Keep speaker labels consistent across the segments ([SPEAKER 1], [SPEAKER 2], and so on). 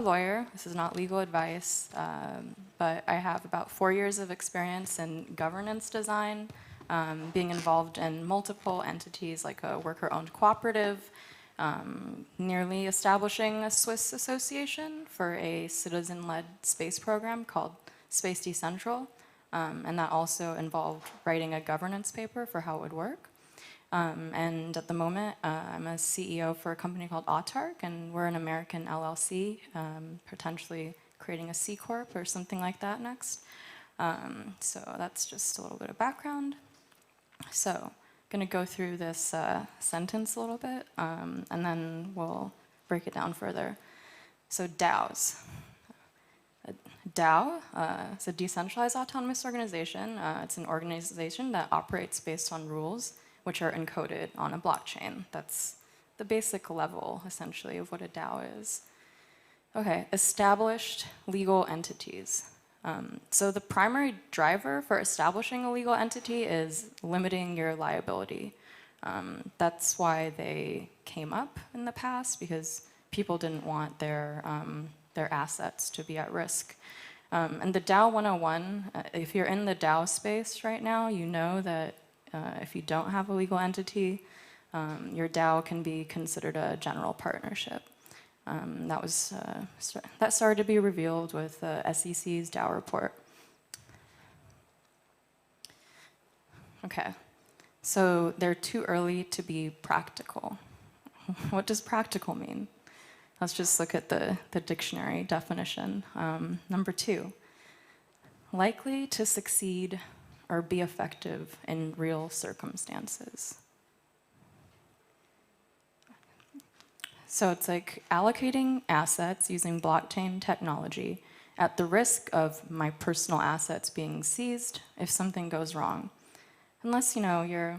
[SPEAKER 1] Lawyer. This is not legal advice, but I have about 4 years of experience in governance design, being involved in multiple entities like a worker-owned cooperative, nearly establishing a Swiss association for a citizen-led space program called Space Decentral, and that also involved writing a governance paper for how it would work. And at the moment, I'm a CEO for a company called Autark, and we're an American LLC, potentially creating a C Corp or something like that next. So that's just a little bit of background. So I'm going to go through this sentence a little bit, and then we'll break it down further. So DAOs. A DAO is a decentralized autonomous organization. It's an organization that operates based on rules which are encoded on a blockchain. That's the basic level, essentially, of what a DAO is. Okay, established legal entities. So the primary driver for establishing a legal entity is limiting your liability. That's why they came up in the past, because people didn't want their assets to be at risk. And the DAO 101, if you're in the DAO space right now, you know that if you don't have a legal entity, your DAO can be considered a general partnership. That started to be revealed with the SEC's DAO report. Okay, so they're too early to be practical. What does practical mean? Let's just look at the dictionary definition. Number 2, likely to succeed or be effective in real circumstances. So it's like allocating assets using blockchain technology at the risk of my personal assets being seized if something goes wrong. Unless, you know,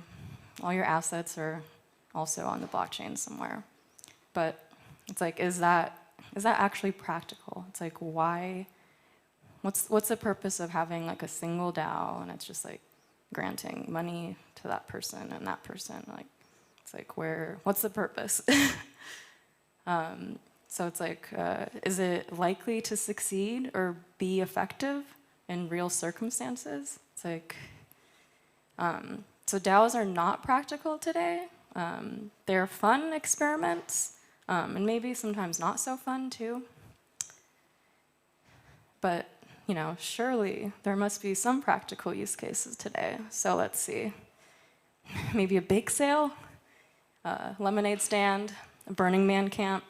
[SPEAKER 1] all your assets are also on the blockchain somewhere. But it's like, is that actually practical? It's like, why? What's the purpose of having like a single DAO and it's just like granting money to that person and that person? Like, it's like, what's the purpose? So it's like, is it likely to succeed or be effective in real circumstances? It's like, so DAOs are not practical today. They're fun experiments, and maybe sometimes not so fun too. But you know, surely there must be some practical use cases today. So let's see. Maybe a bake sale, a lemonade stand, a Burning Man camp,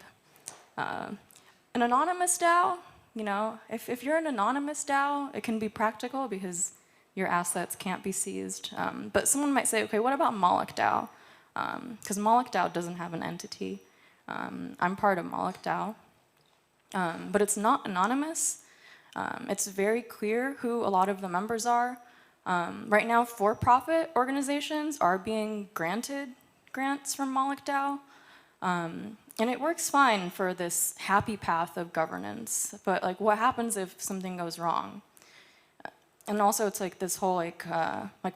[SPEAKER 1] an anonymous DAO. You know, if you're an anonymous DAO, it can be practical because your assets can't be seized. But someone might say, okay, what about Moloch DAO? Because Moloch DAO doesn't have an entity. I'm part of Moloch DAO, but it's not anonymous. It's very clear who a lot of the members are. Right now, for-profit organizations are being granted grants from Moloch DAO. And it works fine for this happy path of governance. But like, what happens if something goes wrong? And also, it's like this whole like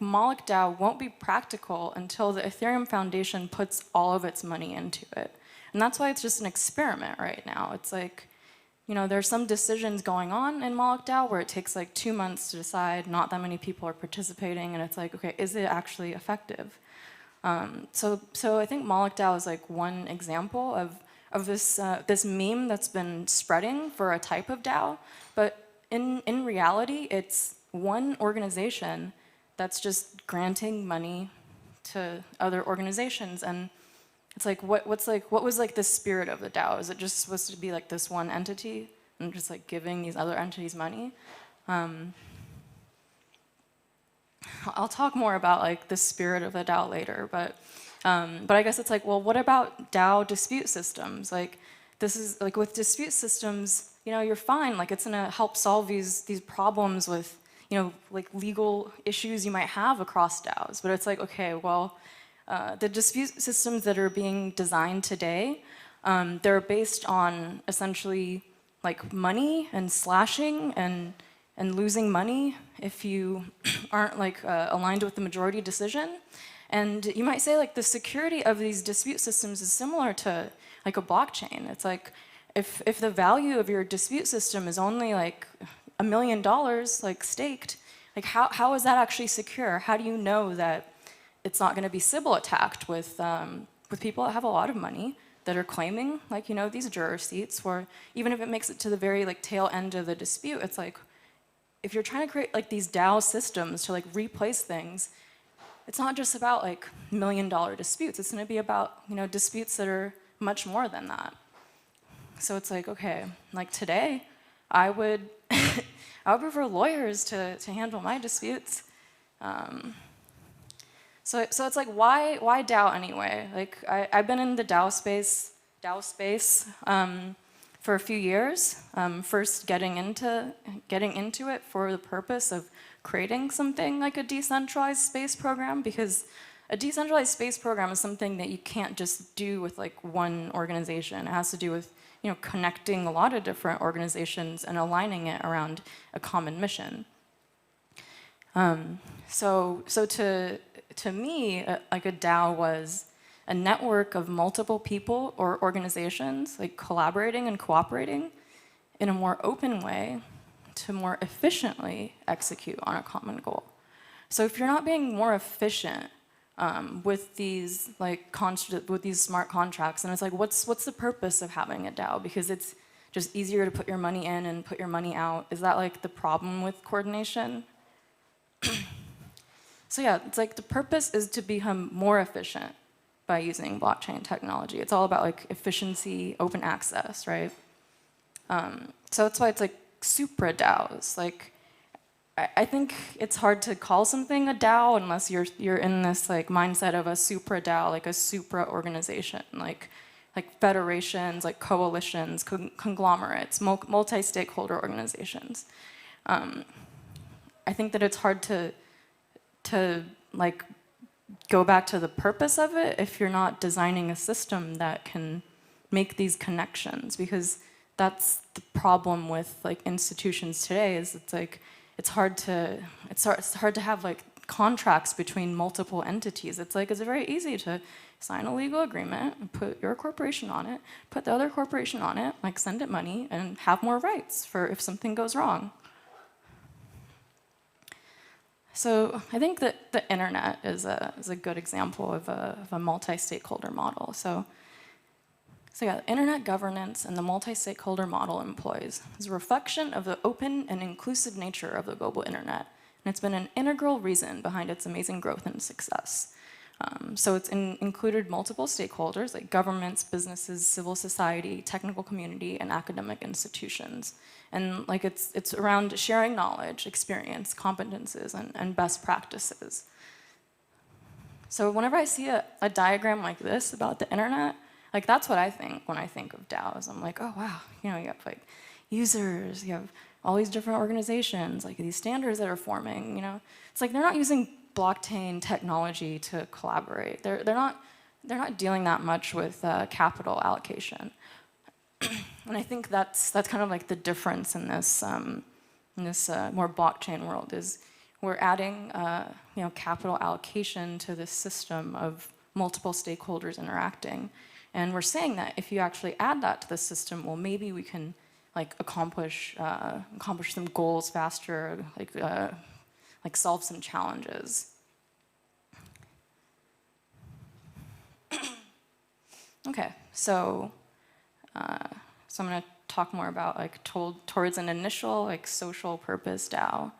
[SPEAKER 1] Moloch DAO won't be practical until the Ethereum Foundation puts all of its money into it. And that's why it's just an experiment right now. It's like, you know, there's some decisions going on in Moloch DAO where it takes like 2 months to decide, not that many people are participating, and it's like, okay, is it actually effective? So I think Moloch DAO is like one example of this meme that's been spreading for a type of DAO, but in reality, it's one organization that's just granting money to other organizations. And it's like, what was like the spirit of the DAO? Is it just supposed to be like this one entity and just like giving these other entities money? I'll talk more about like the spirit of the DAO later, but I guess it's like, well, what about DAO dispute systems? Like, this is like with dispute systems, you know, you're fine. Like, it's gonna help solve these problems with, you know, like legal issues you might have across DAOs. But it's like, okay, well, the dispute systems that are being designed today, they're based on essentially like money and slashing and losing money if you aren't like aligned with the majority decision. And you might say like the security of these dispute systems is similar to like a blockchain. It's like if the value of your dispute system is only like $1 million like staked, like how is that actually secure? How do you know that it's not going to be Sybil attacked with people that have a lot of money that are claiming like, you know, these juror seats, or even if it makes it to the very like tail end of the dispute, it's like, if you're trying to create like these DAO systems to like replace things, it's not just about like $1 million disputes. It's going to be about, you know, disputes that are much more than that. So it's like, okay, like today, I would I would prefer lawyers to handle my disputes. So it's like, why DAO anyway? Like I've been in the DAO space for a few years. First getting into it for the purpose of creating something like a decentralized space program, because a decentralized space program is something that you can't just do with like one organization. It has to do with, you know, connecting a lot of different organizations and aligning it around a common mission. So to me, like a DAO was a network of multiple people or organizations like collaborating and cooperating in a more open way to more efficiently execute on a common goal. So if you're not being more efficient with these with these smart contracts, and it's like, what's the purpose of having a DAO? Because it's just easier to put your money in and put your money out. Is that like the problem with coordination? So yeah, it's like the purpose is to become more efficient by using blockchain technology. It's all about like efficiency, open access, right? So that's why it's like supra DAOs. Like, I think it's hard to call something a DAO unless you're in this like mindset of a supra DAO, like a supra organization, like federations, like coalitions, conglomerates, multi-stakeholder organizations. I think that it's hard to like go back to the purpose of it if you're not designing a system that can make these connections, because that's the problem with like institutions today. Is it's like it's hard to have like contracts between multiple entities. It's very easy to sign a legal agreement and put your corporation on it, put the other corporation on it, like send it money and have more rights for if something goes wrong. So I think that the internet is a good example of a multi-stakeholder model. So yeah, internet governance and the multi-stakeholder model employs is a reflection of the open and inclusive nature of the global internet. And it's been an integral reason behind its amazing growth and success. So it's included multiple stakeholders like governments, businesses, civil society, technical community, and academic institutions. And like it's around sharing knowledge, experience, competences, and best practices. So whenever I see a diagram like this about the internet, like that's what I think when I think of DAOs. I'm like, oh wow, you know, you have like users, you have all these different organizations, like these standards that are forming, you know. It's like they're not using blockchain technology to collaborate. They're not dealing that much with capital allocation. And I think that's kind of like the difference in this more blockchain world, is we're adding you know, capital allocation to this system of multiple stakeholders interacting. And we're saying that if you actually add that to the system, well, maybe we can like accomplish some goals faster, like solve some challenges. Okay, so I'm going to talk more about like towards an initial like social purpose DAO.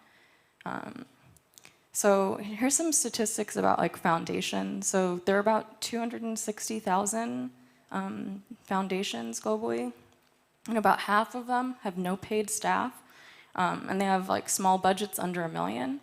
[SPEAKER 1] So here's some statistics about like foundations. So there are about 260,000 foundations globally, and about half of them have no paid staff, and they have like small budgets under $1 million.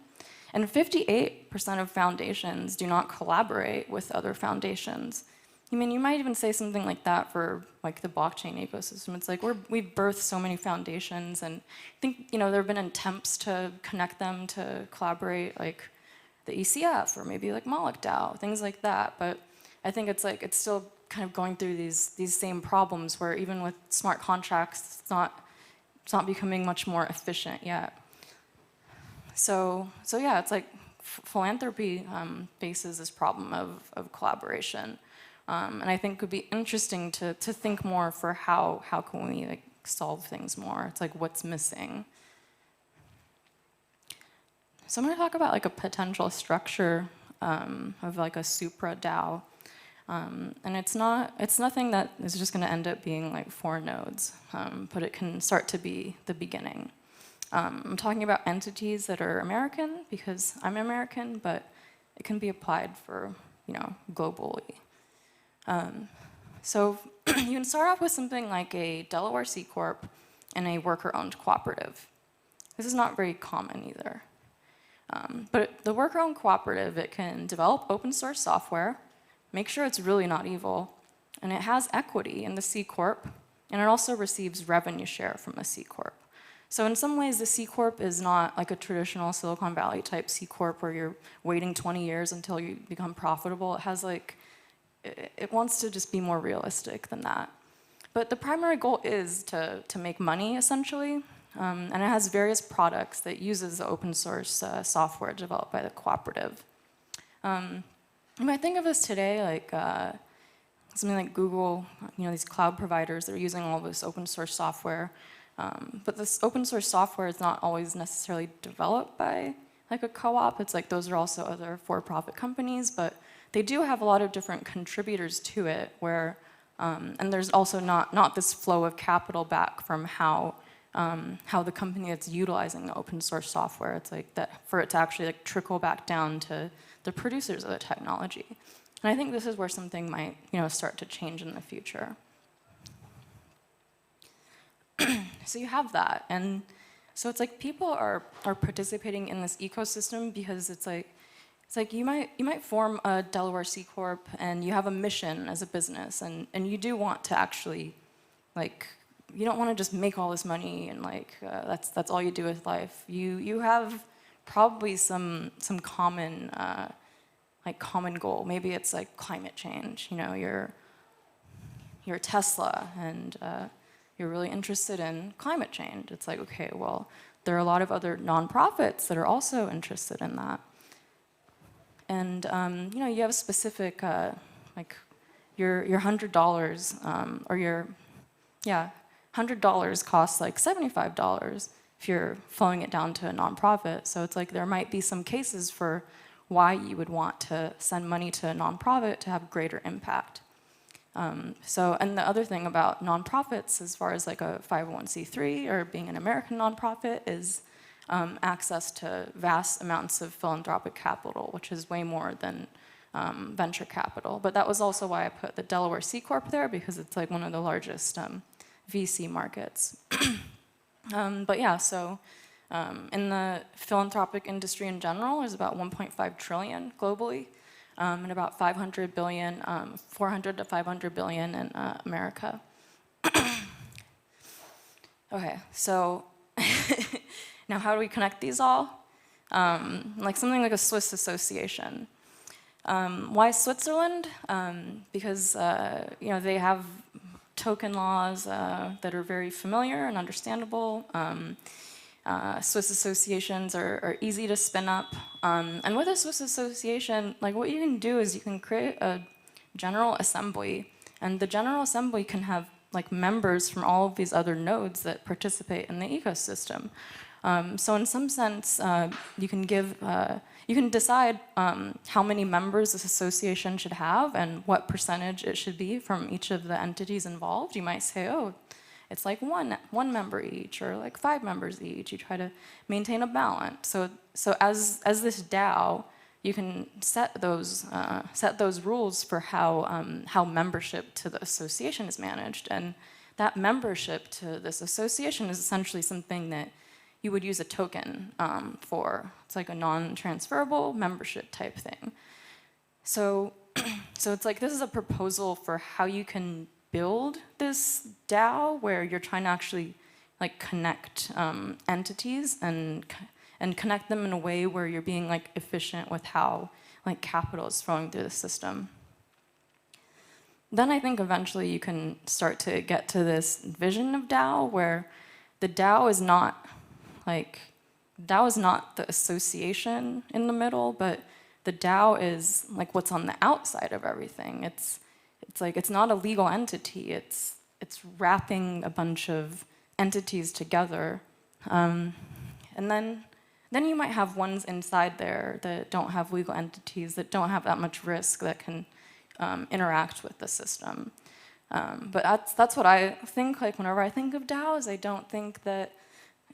[SPEAKER 1] And 58% of foundations do not collaborate with other foundations. I mean, you might even say something like that for like the blockchain ecosystem. It's like we've birthed so many foundations, and I think, you know, there have been attempts to connect them to collaborate, like the ECF or maybe like Moloch DAO, things like that. But I think it's like it's still kind of going through these same problems where even with smart contracts, it's not becoming much more efficient yet. So yeah, it's like philanthropy faces this problem of collaboration, And I think it would be interesting to think more for how can we like solve things more. It's like what's missing. So I'm going to talk about like a potential structure of like a supra DAO. And it's nothing that is just going to end up being like 4 nodes, but it can start to be the beginning. I'm talking about entities that are American because I'm American, but it can be applied for, globally. So you can start off with something like a Delaware C Corp and a worker-owned cooperative. This is not very common either. But the worker-owned cooperative, it can develop open source software, make sure it's really not evil, and it has equity in the C Corp, and it also receives revenue share from the C Corp. So in some ways, the C Corp is not like a traditional Silicon Valley type C Corp where you're waiting 20 years until you become profitable. It has like, it wants to just be more realistic than that. But the primary goal is to make money, essentially, and it has various products that uses the open source software developed by the cooperative. You might think of this today like something like Google, these cloud providers that are using all this open source software. But this open source software is not always necessarily developed by like a co-op. It's like those are also other for-profit companies, but they do have a lot of different contributors to it where, and there's also not this flow of capital back from how the company that's utilizing the open source software, it's like that for it to actually like trickle back down to the producers of the technology. And I think this is where something might, start to change in the future. So you have that, and so it's like people are participating in this ecosystem because it's like you might form a Delaware C Corp and you have a mission as a business, and you do want to actually, like, you don't want to just make all this money and like that's all you do with life. You have probably some common common goal. Maybe it's like climate change. You're Tesla and you're really interested in climate change. It's like, okay, well, there are a lot of other nonprofits that are also interested in that. And you have a specific like your $100 or your $100 costs like $75 if you're flowing it down to a nonprofit. So it's like there might be some cases for why you would want to send money to a nonprofit to have greater impact. And the other thing about nonprofits, as far as like a 501c3 or being an American nonprofit, is access to vast amounts of philanthropic capital, which is way more than venture capital. But that was also why I put the Delaware C Corp there, because it's like one of the largest VC markets. But yeah, so in the philanthropic industry in general, there's about 1.5 trillion globally. And about 500 billion, 400 to 500 billion in America. Okay, so now how do we connect these all? Like something like a Swiss association. Why Switzerland? Because they have token laws that are very familiar and understandable. Swiss associations are easy to spin up. And with a Swiss association, like what you can do is you can create a general assembly, and the general assembly can have like members from all of these other nodes that participate in the ecosystem. So in some sense, you can decide how many members this association should have and what percentage it should be from each of the entities involved. You might say, oh, it's like one member each, or like 5 members each. You try to maintain a balance. So as this DAO, you can set those rules for how membership to the association is managed, and that membership to this association is essentially something that you would use a token for. It's like a non-transferable membership type thing. So it's like this is a proposal for how you can build this DAO where you're trying to actually like connect entities and connect them in a way where you're being like efficient with how like capital is flowing through the system. Then I think eventually you can start to get to this vision of DAO where the DAO is not the association in the middle, but the DAO is like what's on the outside of everything. it's like it's not a legal entity. It's wrapping a bunch of entities together, and then you might have ones inside there that don't have legal entities, that don't have that much risk, that can interact with the system. But that's what I think. Like whenever I think of DAOs, I don't think that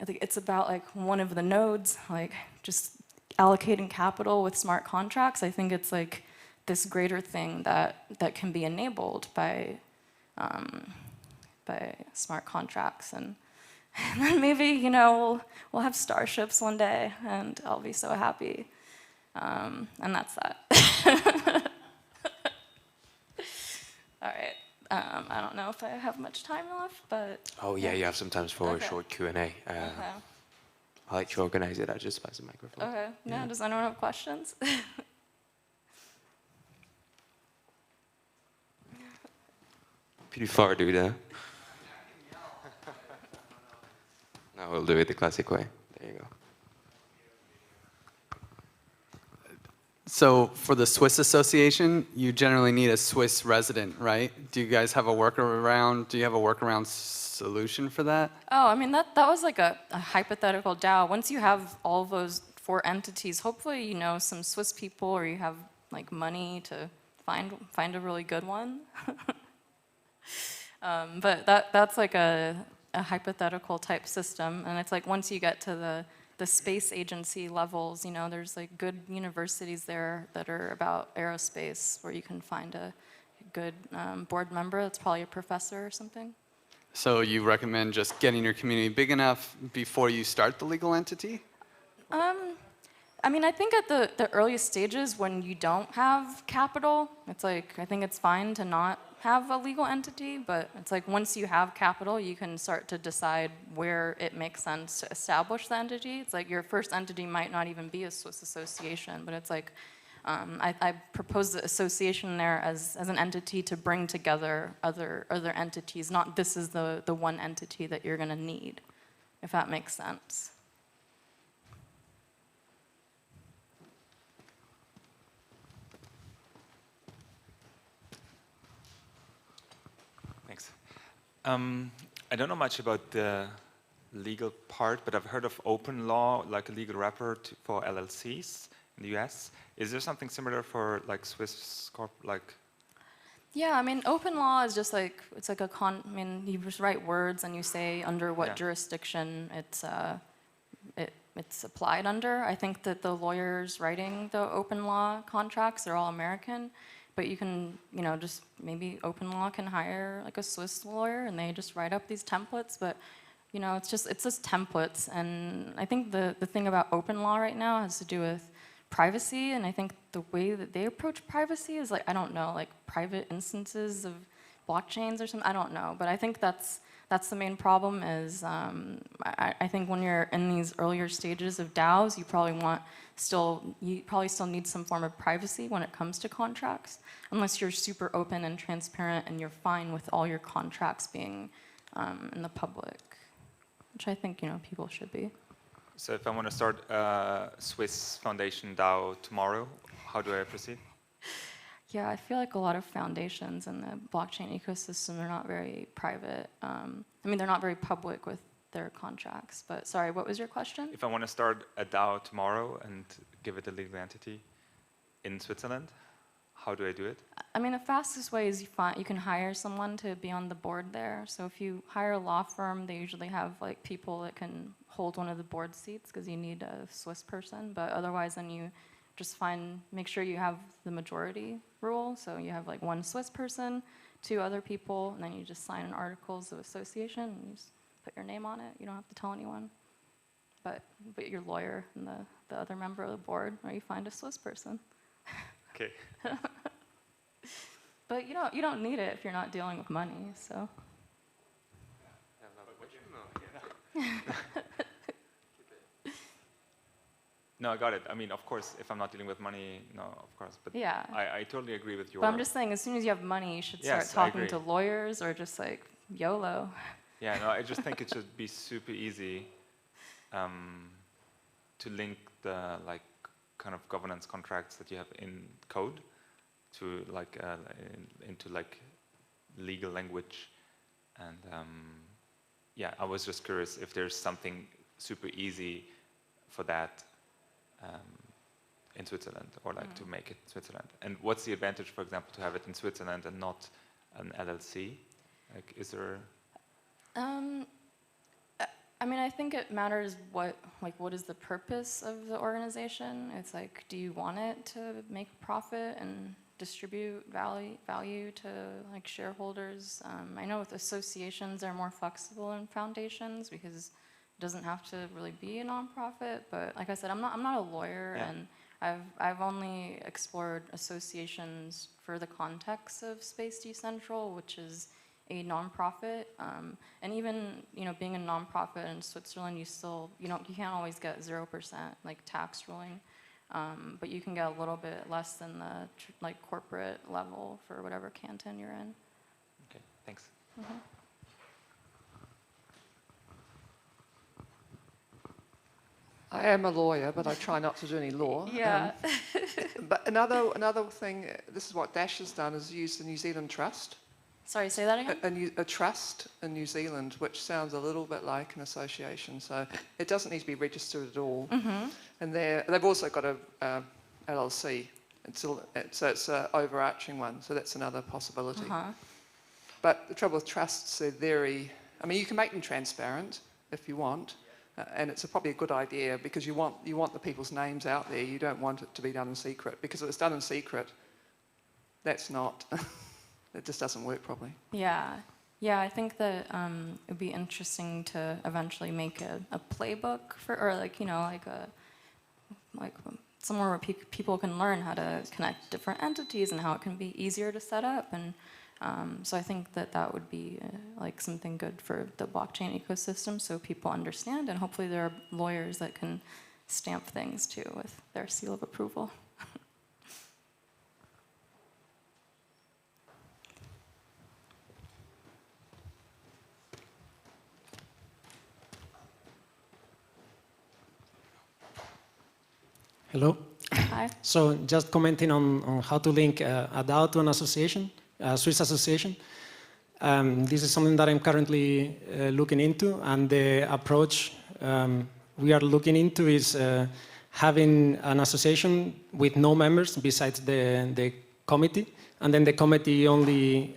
[SPEAKER 1] it's about like one of the nodes, like just allocating capital with smart contracts. I think it's like this greater thing that can be enabled by smart contracts, and then maybe, you know, we'll have starships one day, and I'll be so happy. And that's that. All right. I don't know if I have much time left, but...
[SPEAKER 2] Oh, yeah, you have some time for a short Q&A.
[SPEAKER 1] Okay.
[SPEAKER 2] I like to organize it. I just pass the microphone.
[SPEAKER 1] Okay.
[SPEAKER 2] Yeah.
[SPEAKER 1] No, does anyone have questions?
[SPEAKER 2] Pretty far, dude, huh? No, we'll do it the classic way. There you go.
[SPEAKER 3] So for the Swiss Association, you generally need a Swiss resident, right? Do you guys have a workaround? Do you have a workaround solution for that?
[SPEAKER 1] Oh, I mean, that was like a hypothetical DAO. Once you have all those 4 entities, hopefully you know some Swiss people, or you have like money to find a really good one. But that's like a hypothetical type system, and it's like once you get to the space agency levels, you know, there's like good universities there that are about aerospace where you can find a good board member that's probably a professor or something.
[SPEAKER 3] So you recommend just getting your community big enough before you start the legal entity?
[SPEAKER 1] I mean, I think at the earliest stages when you don't have capital, it's like, I think it's fine to not have a legal entity, but it's like once you have capital, you can start to decide where it makes sense to establish the entity. It's like your first entity might not even be a Swiss association, but it's like, I propose the association there as an entity to bring together other entities, not this is the one entity that you're gonna need, if that makes sense.
[SPEAKER 4] I don't know much about the legal part, but I've heard of open law, like a legal wrapper for LLCs in the US. Is there something similar for like Swiss corp, like?
[SPEAKER 1] Yeah, I mean, open law is just like, it's like I mean, you just write words and you say under what jurisdiction it's applied under. I think that the lawyers writing the open law contracts, they're all American. But you can, you know, just maybe open law can hire like a Swiss lawyer and they just write up these templates. But, you know, it's just templates. And I think the thing about open law right now has to do with privacy. And I think the way that they approach privacy is like, I don't know, like private instances of blockchains or something. I don't know. But I think that's the main problem is I think when you're in these earlier stages of DAOs, you probably still need some form of privacy when it comes to contracts, unless you're super open and transparent and you're fine with all your contracts being in the public, which I think, you know, people should be.
[SPEAKER 4] So if I want to start a Swiss Foundation DAO tomorrow, how do I proceed?
[SPEAKER 1] Yeah, I feel like a lot of foundations in the blockchain ecosystem are not very private. I mean, they're not very public with their contracts. But sorry, what was your question?
[SPEAKER 4] If I want to start a DAO tomorrow and give it a legal entity in Switzerland, how do I do it?
[SPEAKER 1] I mean, the fastest way is you can hire someone to be on the board there. So if you hire a law firm, they usually have like people that can hold one of the board seats because you need a Swiss person. But otherwise, then you just make sure you have the majority rule. So you have like 1 Swiss person, 2 other people, and then you just sign an articles of association and you just put your name on it. You don't have to tell anyone. But your lawyer and the other member of the board, or you find a Swiss person.
[SPEAKER 4] Okay.
[SPEAKER 1] But you don't need it if you're not dealing with money, so.
[SPEAKER 4] No, I got it. I mean, of course, if I'm not dealing with money, no, of course. But
[SPEAKER 1] yeah.
[SPEAKER 4] I totally agree with your...
[SPEAKER 1] But I'm just saying, as soon as you have money, you should start talking to lawyers or just like YOLO.
[SPEAKER 4] Yeah, no, I just think it should be super easy to link the like kind of governance contracts that you have in code to like into like legal language. And yeah, I was just curious if there's something super easy for that in Switzerland, or like to make it in Switzerland. And what's the advantage, for example, to have it in Switzerland and not an LLC? Like, is there?
[SPEAKER 1] I mean, I think it matters what is the purpose of the organization. It's like, do you want it to make profit and distribute value to like shareholders? I know with associations they're more flexible than foundations because it doesn't have to really be a nonprofit. But like I said, I'm not a lawyer,
[SPEAKER 4] Yeah.
[SPEAKER 1] and I've only explored associations for the context of Space Decentral, which is a nonprofit, and even being a nonprofit in Switzerland, you can't always get 0% like tax ruling, but you can get a little bit less than the like corporate level for whatever canton you're in.
[SPEAKER 4] Okay, thanks.
[SPEAKER 5] I am a lawyer, but I try not to do any law.
[SPEAKER 1] Yeah.
[SPEAKER 5] But another thing, this is what Dash has done, is use the New Zealand Trust.
[SPEAKER 1] Sorry, say that again.
[SPEAKER 5] A trust in New Zealand, which sounds a little bit like an association, so it doesn't need to be registered at all. And they've also got a LLC, so it's an overarching one, so that's another possibility. But the trouble with trusts, they're you can make them transparent if you want, and it's probably a good idea because you want the people's names out there. You don't want it to be done in secret, because if it's done in secret, that's not... It just doesn't work properly. Yeah, I think that it would be interesting to eventually make a playbook somewhere where people can learn how to connect different entities and how it can be easier to set up. And so I think that would be like something good for the blockchain ecosystem, so people understand, and hopefully there are lawyers that can stamp things too with their seal of approval.
[SPEAKER 6] Hello.
[SPEAKER 1] Hi.
[SPEAKER 6] So just commenting on how to link a DAO to an association, a Swiss association. This is something that I'm currently looking into, and the approach we are looking into is having an association with no members besides the committee, and then the committee only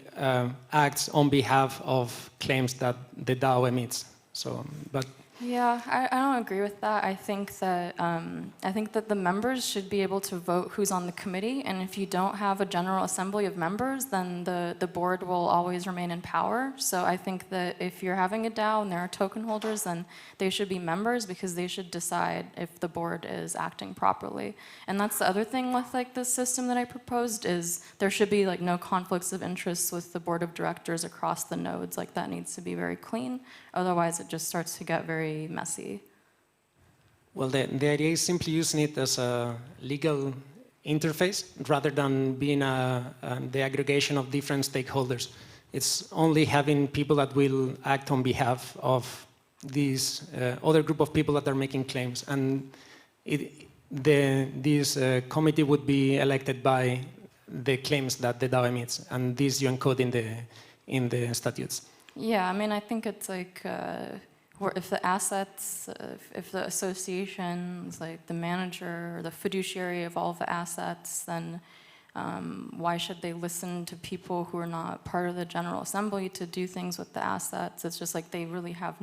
[SPEAKER 6] acts on behalf of claims that the DAO emits. So, but
[SPEAKER 1] Yeah, I don't agree with that. I think that the members should be able to vote who's on the committee, and if you don't have a general assembly of members, then the board will always remain in power. So I think that if you're having a DAO and there are token holders, then they should be members because they should decide if the board is acting properly. And that's the other thing with like this system that I proposed, is there should be like no conflicts of interest with the board of directors across the nodes. Like that needs to be very clean. Otherwise, it just starts to get very messy.
[SPEAKER 6] well, the idea is simply using it as a legal interface rather than being the aggregation of different stakeholders. It's only having people that will act on behalf of these other group of people that are making claims. And this committee would be elected by the claims that the DAO emits. And this you encode in the statutes.
[SPEAKER 1] Yeah, I mean, I think it's like, if the assets, if the association is like the manager or the fiduciary of all the assets, then why should they listen to people who are not part of the General Assembly to do things with the assets? It's just like they really have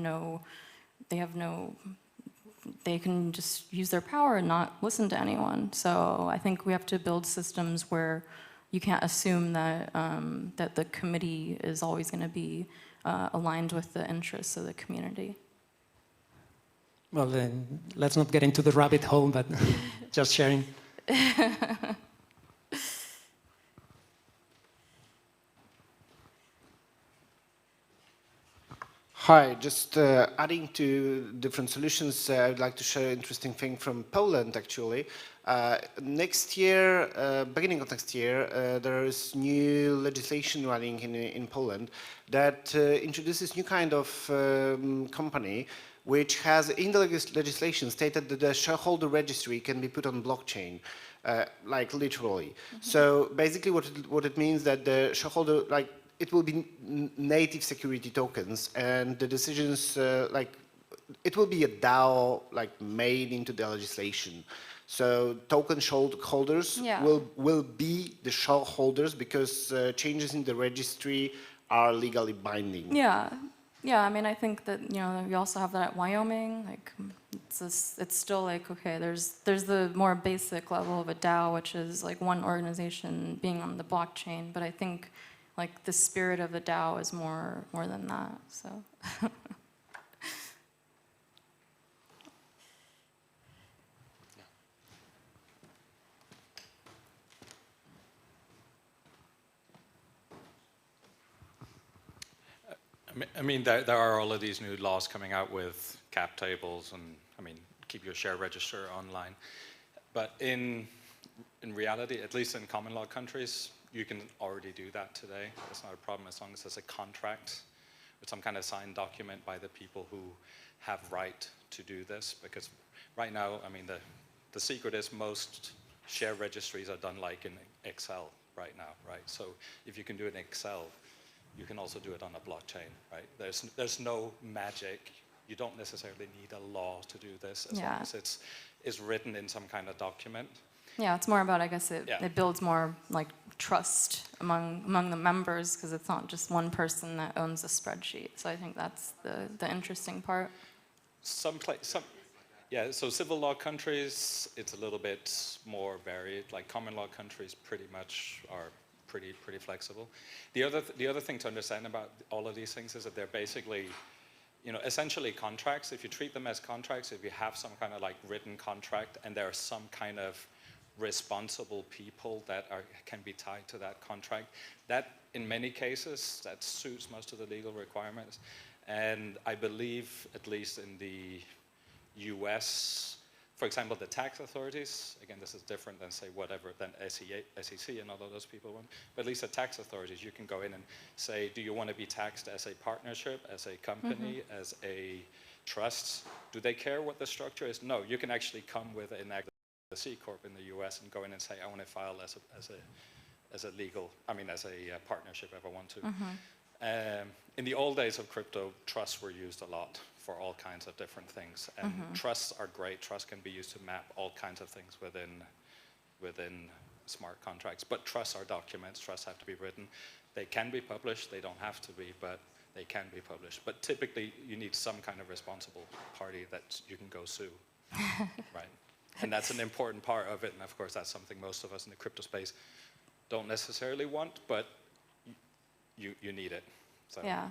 [SPEAKER 1] they can just use their power and not listen to anyone. So I think we have to build systems where you can't assume that that the committee is always going to be aligned with the interests of the community.
[SPEAKER 6] Well, then let's not get into the rabbit hole, but just sharing.
[SPEAKER 7] Hi, just adding to different solutions, I'd like to share an interesting thing from Poland, actually. Next year, beginning of next year, there is new legislation running in Poland that introduces new kind of company which has in the legislation stated that the shareholder registry can be put on blockchain, like literally. So basically what it means that the shareholder, like it will be native security tokens, and the decisions like it will be a DAO like made into the legislation. So token holders
[SPEAKER 1] Yeah.
[SPEAKER 7] will be the shareholders because changes in the registry are legally binding.
[SPEAKER 1] Yeah, yeah. I mean, I think that you also have that at Wyoming. Like, it's still like okay. There's the more basic level of a DAO, which is like one organization being on the blockchain. But I think like the spirit of a DAO is more than that. So.
[SPEAKER 8] I mean, there are all of these new laws coming out with cap tables and, I mean, keep your share register online. But in reality, at least in common law countries, you can already do that today. It's not a problem as long as there's a contract with some kind of signed document by the people who have right to do this. Because right now, I mean, the secret is most share registries are done like in Excel right now, right? So if you can do it in Excel, you can also do it on a blockchain, right? There's no magic. You don't necessarily need a law to do this as long as it's written in some kind of document.
[SPEAKER 1] Yeah, it's more about, I guess, it builds more like trust among the members because it's not just one person that owns a spreadsheet. So I think that's the interesting part. So
[SPEAKER 8] civil law countries, it's a little bit more varied. Like common law countries pretty much are pretty flexible. The other thing to understand about all of these things is that they're basically, essentially contracts. If you treat them as contracts, if you have some kind of like written contract and there are some kind of responsible people that can be tied to that contract, that in many cases, that suits most of the legal requirements. And I believe, at least in the US, for example, the tax authorities, again, this is different than, say, than SEC and all of those people want, but at least the tax authorities, you can go in and say, do you want to be taxed as a partnership, as a company, as a trust? Do they care what the structure is? No, you can actually come with an C Corp in the US and go in and say, I want to file as a partnership if I want to. In the old days of crypto, trusts were used a lot for all kinds of different things. And trusts are great. Trusts can be used to map all kinds of things within smart contracts. But trusts are documents. Trusts have to be written. They can be published. They don't have to be, but they can be published. But typically, you need some kind of responsible party that you can go sue, right? And that's an important part of it. And of course, that's something most of us in the crypto space don't necessarily want, but you need it. So,
[SPEAKER 1] yeah,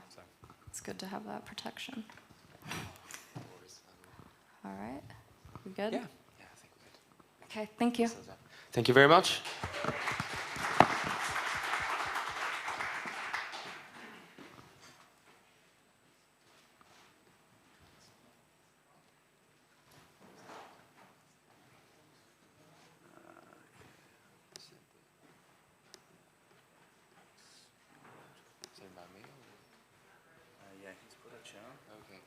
[SPEAKER 1] it's good to have that protection. All right, we good?
[SPEAKER 2] Yeah, I think we're good.
[SPEAKER 1] Okay, thank you.
[SPEAKER 2] Thank you very much.
[SPEAKER 9] Yeah, he's put a chat.
[SPEAKER 2] Okay.